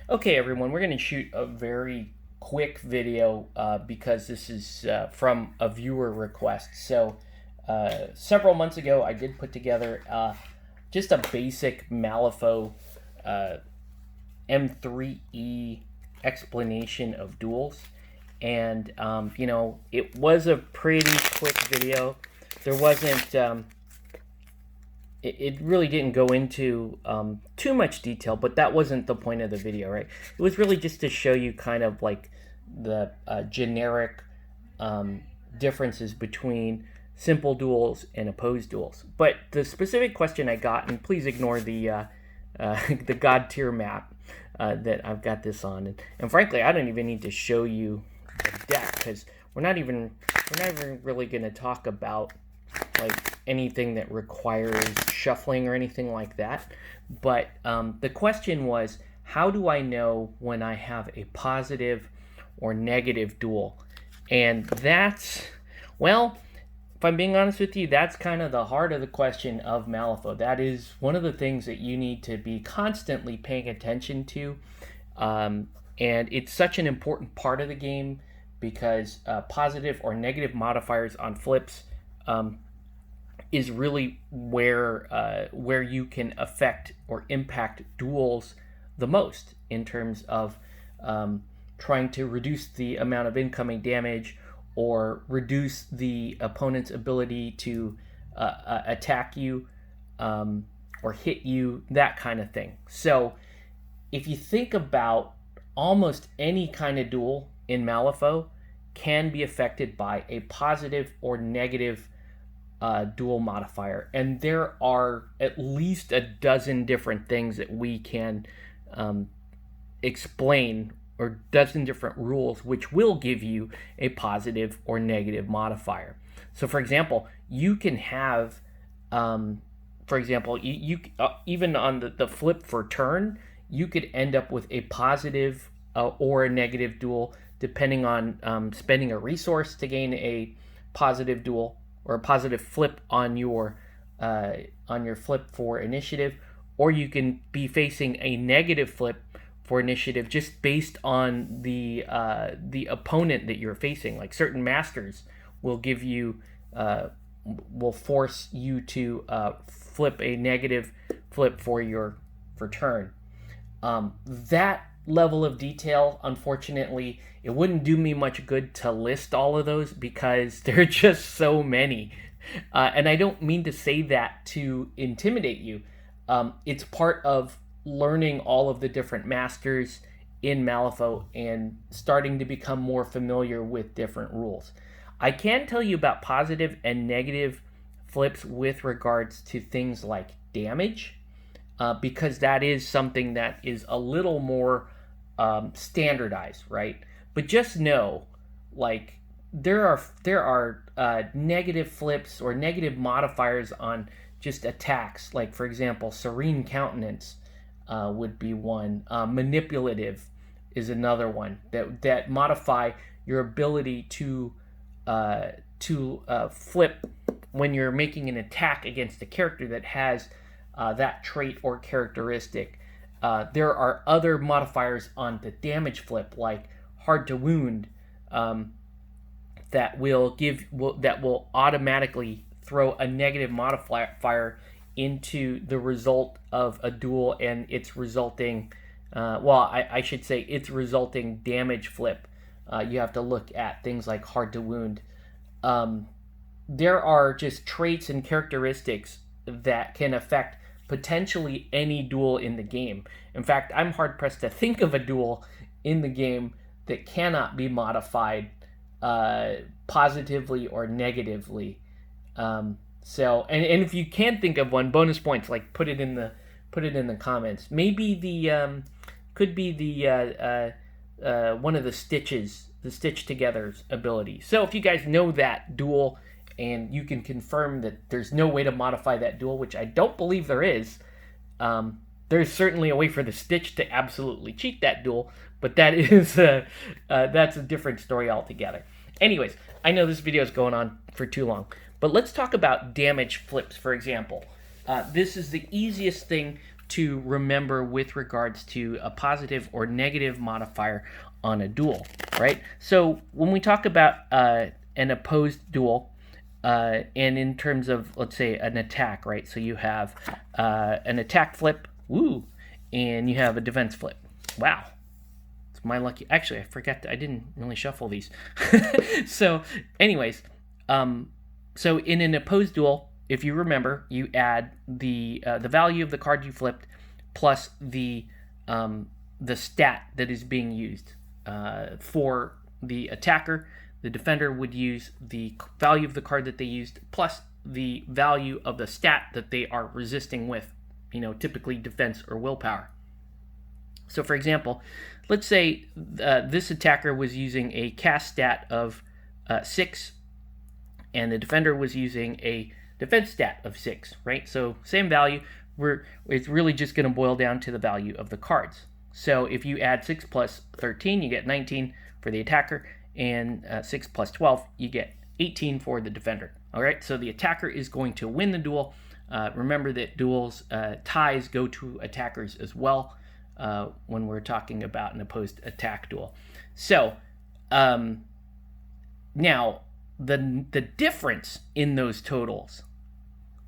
Okay, everyone, we're going to shoot a very quick video because this is from a viewer request. So, several months ago, I did put together just a basic Malifaux M3E explanation of duels. And, it was a pretty quick video. There wasn't. It really didn't go into too much detail, but that wasn't the point of the video, right? It was really just to show you kind of like the generic differences between simple duels and opposed duels. But the specific question I got, and please ignore the the God tier map that I've got this on, and frankly, I don't even need to show you the deck because we're not even really going to talk about like anything that requires shuffling or anything like that. But the question was, how do I know when I have a positive or negative duel? And that's, well, if I'm being honest with you, that's kind of the heart of the question of Malifaux. That is one of the things that you need to be constantly paying attention to. And it's such an important part of the game because positive or negative modifiers on flips is really where you can affect or impact duels the most in terms of trying to reduce the amount of incoming damage or reduce the opponent's ability to attack you or hit you, that kind of thing. So if you think about almost any kind of duel in Malifaux can be affected by a positive or negative dual modifier, and there are at least a dozen different things that we can explain, or dozen different rules which will give you a positive or negative modifier. So for example, you can have for example, you even on the flip for turn, you could end up with a positive or a negative duel depending on spending a resource to gain a positive duel or a positive flip on your flip for initiative, or you can be facing a negative flip for initiative just based on the opponent that you're facing. Like certain masters will give you will force you to flip a negative flip for turn. That level of detail, unfortunately, it wouldn't do me much good to list all of those because there are just so many. And I don't mean to say that to intimidate you. It's part of learning all of the different masters in Malifaux and starting to become more familiar with different rules. I can tell you about positive and negative flips with regards to things like damage, because that is something that is a little more standardized, right? But just know, like, there are negative flips or negative modifiers on just attacks. Like, for example, Serene Countenance would be one. Manipulative is another one that modify your ability to flip when you're making an attack against a character that has that trait or characteristic. There are other modifiers on the damage flip, like hard to wound, that will automatically throw a negative modifier into the result of a duel and its resulting, I should say its resulting damage flip. You have to look at things like hard to wound. There are just traits and characteristics that can affect potentially any duel in the game. In fact, I'm hard pressed to think of a duel in the game that cannot be modified positively or negatively. So, and if you can think of one, bonus points. Like put it in the comments. Maybe the could be the one of the stitches, the stitch together's ability. So if you guys know that duel and you can confirm that there's no way to modify that duel, which I don't believe there is, there's certainly a way for the Stitch to absolutely cheat that duel, but that is that's a different story altogether. Anyways, I know this video is going on for too long, but let's talk about damage flips, for example. This is the easiest thing to remember with regards to a positive or negative modifier on a duel, right? So when we talk about an opposed duel, and in terms of, let's say, an attack, right? So you have an attack flip, woo, and you have a defense flip. Wow. It's my lucky. Actually, I forgot. I didn't really shuffle these. So anyways, so in an opposed duel, if you remember, you add the value of the card you flipped plus the stat that is being used. For the attacker, the defender would use the value of the card that they used plus the value of the stat that they are resisting with, typically defense or willpower. So for example, let's say this attacker was using a cast stat of 6 and the defender was using a defense stat of 6, right? So same value. It's really just going to boil down to the value of the cards. So if you add 6 plus 13, you get 19 for the attacker, and 6 plus 12, you get 18 for the defender. All right, so the attacker is going to win the duel. Remember that duels, ties go to attackers as well when we're talking about an opposed attack duel. So now the difference in those totals,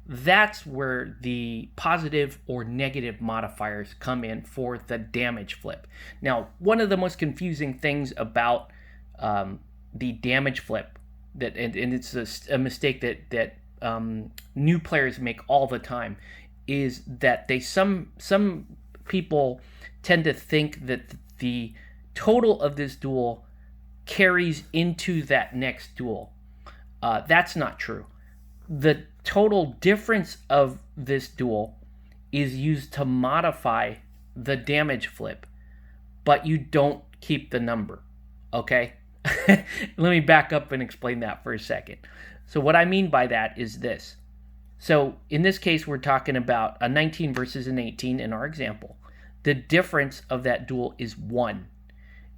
that's where the positive or negative modifiers come in for the damage flip. Now, one of the most confusing things about the damage flip, and it's a mistake that new players make all the time, is that some people tend to think that the total of this duel carries into that next duel. That's not true. The total difference of this duel is used to modify the damage flip, but you don't keep the number, okay? Let me back up and explain that for a second. So what I mean by that is this. So in this case, we're talking about a 19 versus an 18 in our example. The difference of that duel is 1.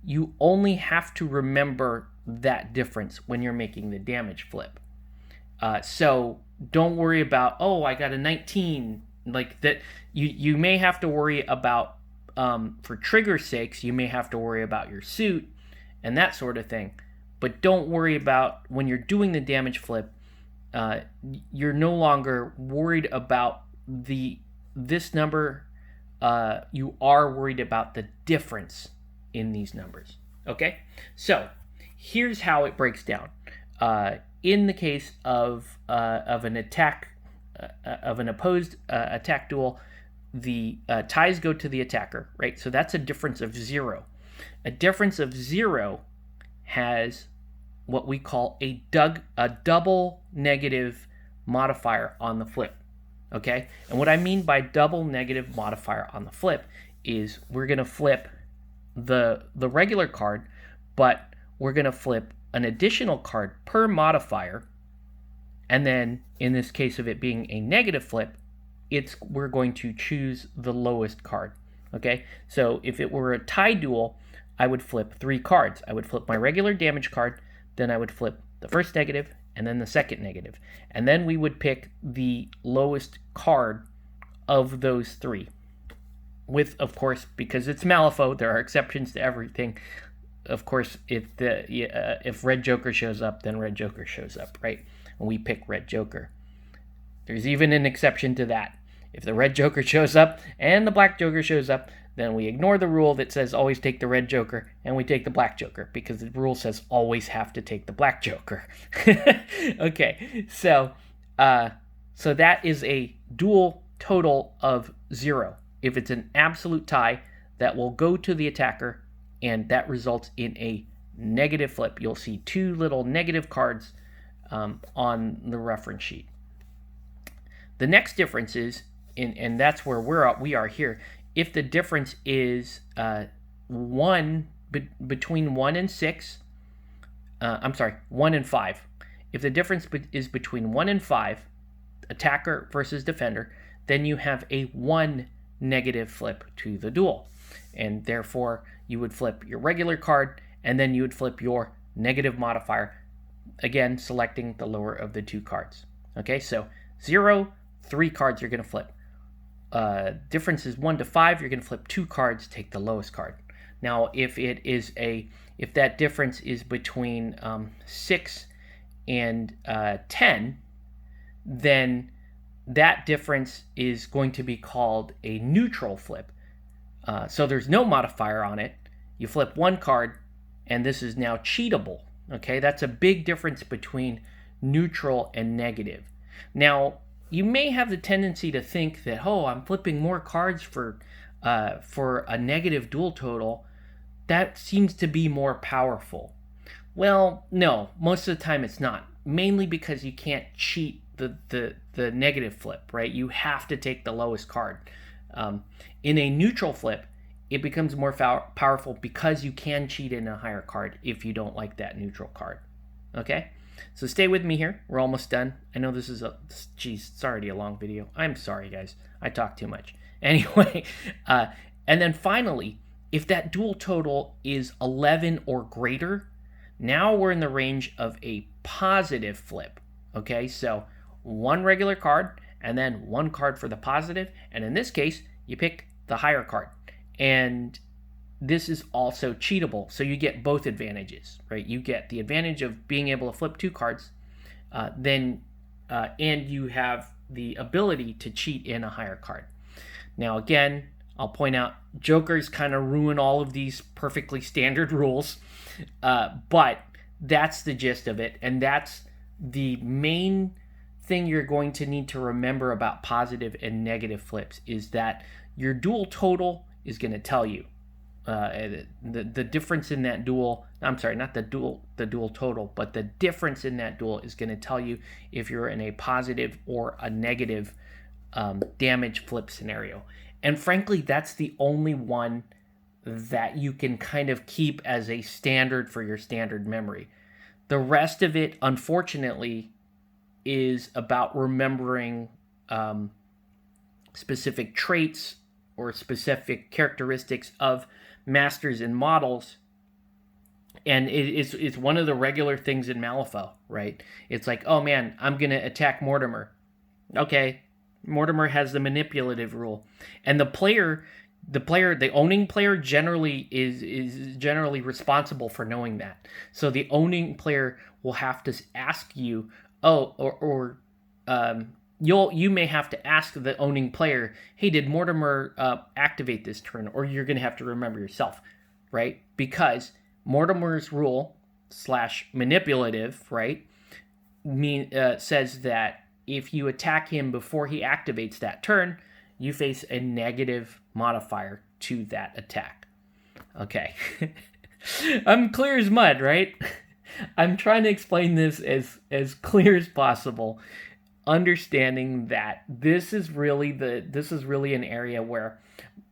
You only have to remember that difference when you're making the damage flip. So don't worry about, I got a 19, like that. You may have to worry about, for trigger sakes, you may have to worry about your suit and that sort of thing. But don't worry about when you're doing the damage flip, you're no longer worried about this number. You are worried about the difference in these numbers. Okay? So here's how it breaks down. In the case of an attack, of an opposed attack duel, the ties go to the attacker, right? So that's a difference of 0. A difference of 0 has what we call a double negative modifier on the flip, okay? And what I mean by double negative modifier on the flip is we're going to flip the regular card, but we're going to flip an additional card per modifier, and then in this case of it being a negative flip, we're going to choose the lowest card. Okay, so if it were a tie duel, I would flip 3 cards. I would flip my regular damage card, then I would flip the first negative, and then the second negative, and then we would pick the lowest card of those 3. With, of course, because it's Malifaux, there are exceptions to everything. Of course, if Red Joker shows up, then Red Joker shows up, right? And we pick Red Joker. There's even an exception to that. If the Red Joker shows up and the Black Joker shows up, then we ignore the rule that says always take the Red Joker and we take the Black Joker because the rule says always have to take the Black Joker. Okay, so that is a duel total of 0. If it's an absolute tie, that will go to the attacker, and that results in a negative flip. You'll see 2 little negative cards on the reference sheet. The next difference is, and that's where we are here, if the difference is 1 between 1 and 6, 1 and 5. If the difference is between 1 and 5, attacker versus defender, then you have a 1 negative flip to the duel. And therefore, you would flip your regular card, and then you would flip your negative modifier, again, selecting the lower of the 2 cards. Okay, so 0, 3 cards you're going to flip. difference is 1 to 5, you're going to flip 2 cards, take the lowest card. Now, if that difference is between 6 and 10, then that difference is going to be called a neutral flip. So there's no modifier on it. You flip 1 card, and this is now cheatable. Okay, that's a big difference between neutral and negative. Now, you may have the tendency to think that, oh, I'm flipping more cards for a negative duel total. That seems to be more powerful. Well, no, most of the time it's not. Mainly because you can't cheat the negative flip, right? You have to take the lowest card. In a neutral flip, it becomes more powerful because you can cheat in a higher card if you don't like that neutral card. Okay? So stay with me here. We're almost done. I know this is it's already a long video. I'm sorry, guys. I talk too much. Anyway, and then finally, if that duel total is 11 or greater, now we're in the range of a positive flip. Okay? So 1 regular card and then 1 card for the positive. And in this case, you pick the higher card. And this is also cheatable, so you get both advantages, right? You get the advantage of being able to flip 2 cards, and you have the ability to cheat in a higher card. Now, again, I'll point out, jokers kind of ruin all of these perfectly standard rules, but that's the gist of it, and that's the main thing you're going to need to remember about positive and negative flips, is that your duel total is going to tell you the difference in that duel. I'm sorry, not the duel total, but the difference in that duel is going to tell you if you're in a positive or a negative damage flip scenario. And frankly, that's the only one that you can kind of keep as a standard for your standard memory. The rest of it, unfortunately, is about remembering specific traits or specific characteristics of masters and models. And it's one of the regular things in Malifaux, right? It's like, oh man, I'm going to attack Mortimer. Okay, Mortimer has the manipulative rule. And the owning player generally is generally responsible for knowing that. So the owning player will have to ask you, you may have to ask the owning player, hey, did Mortimer activate this turn? Or you're going to have to remember yourself, right? Because Mortimer's rule / manipulative, right, says that if you attack him before he activates that turn, you face a negative modifier to that attack. Okay. I'm clear as mud, right? I'm trying to explain this as clear as possible, understanding that this is really an area where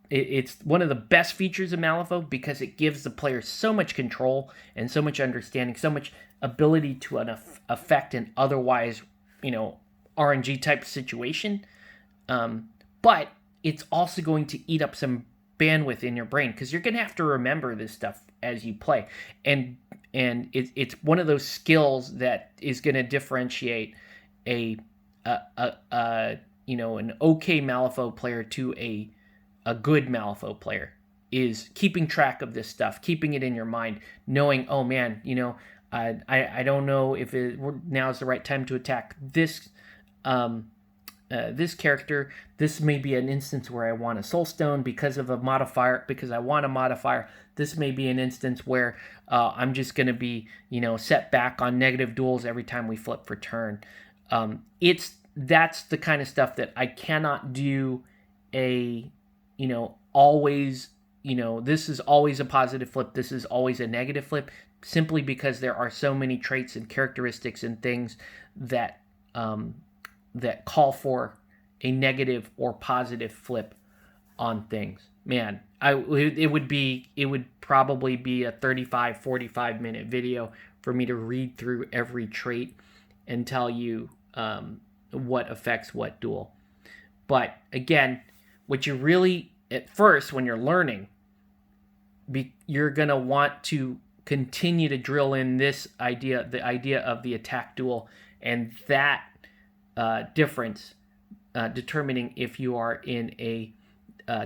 it's one of the best features of Malifaux, because it gives the player so much control and so much understanding, so much ability to affect an otherwise, RNG type situation. But it's also going to eat up some bandwidth in your brain, because you're going to have to remember this stuff as you play. And it's one of those skills that is going to differentiate an okay Malifaux player to a good Malifaux player, is keeping track of this stuff, keeping it in your mind, knowing, oh man, I don't know if now is the right time to attack this this character. This may be an instance where I want a soulstone because of a modifier, because I want a modifier. This may be an instance where I'm just going to be, set back on negative duels every time we flip for turn. That's the kind of stuff that I cannot do always, this is always a positive flip, this is always a negative flip, simply because there are so many traits and characteristics and things that that call for a negative or positive flip on things. Man, it would probably be a 45 minute video for me to read through every trait and tell you what affects what duel. But again, what you really, at first, when you're learning, you're going to want to continue to drill in this idea, the idea of the attack duel, and that difference determining if you are in a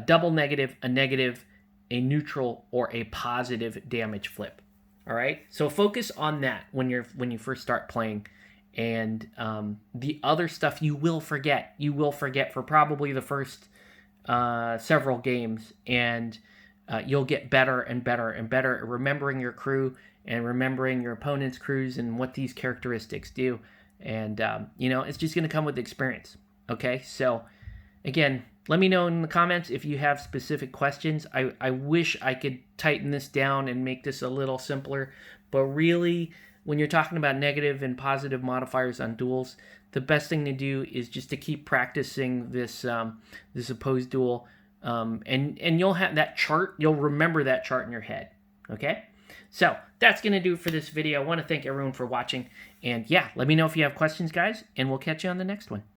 double negative, a negative, a neutral, or a positive damage flip. All right, so focus on that when you first start playing, and the other stuff you will forget. You will forget for probably the first several games, and you'll get better and better and better at remembering your crew and remembering your opponent's crews and what these characteristics do. And it's just going to come with experience. Okay, so again, let me know in the comments if you have specific questions. I wish I could tighten this down and make this a little simpler, but really, when you're talking about negative and positive modifiers on duels, the best thing to do is just to keep practicing this opposed duel, and you'll have that chart. You'll remember that chart in your head. Okay, so that's going to do it for this video. I want to thank everyone for watching, and yeah, let me know if you have questions, guys, and we'll catch you on the next one.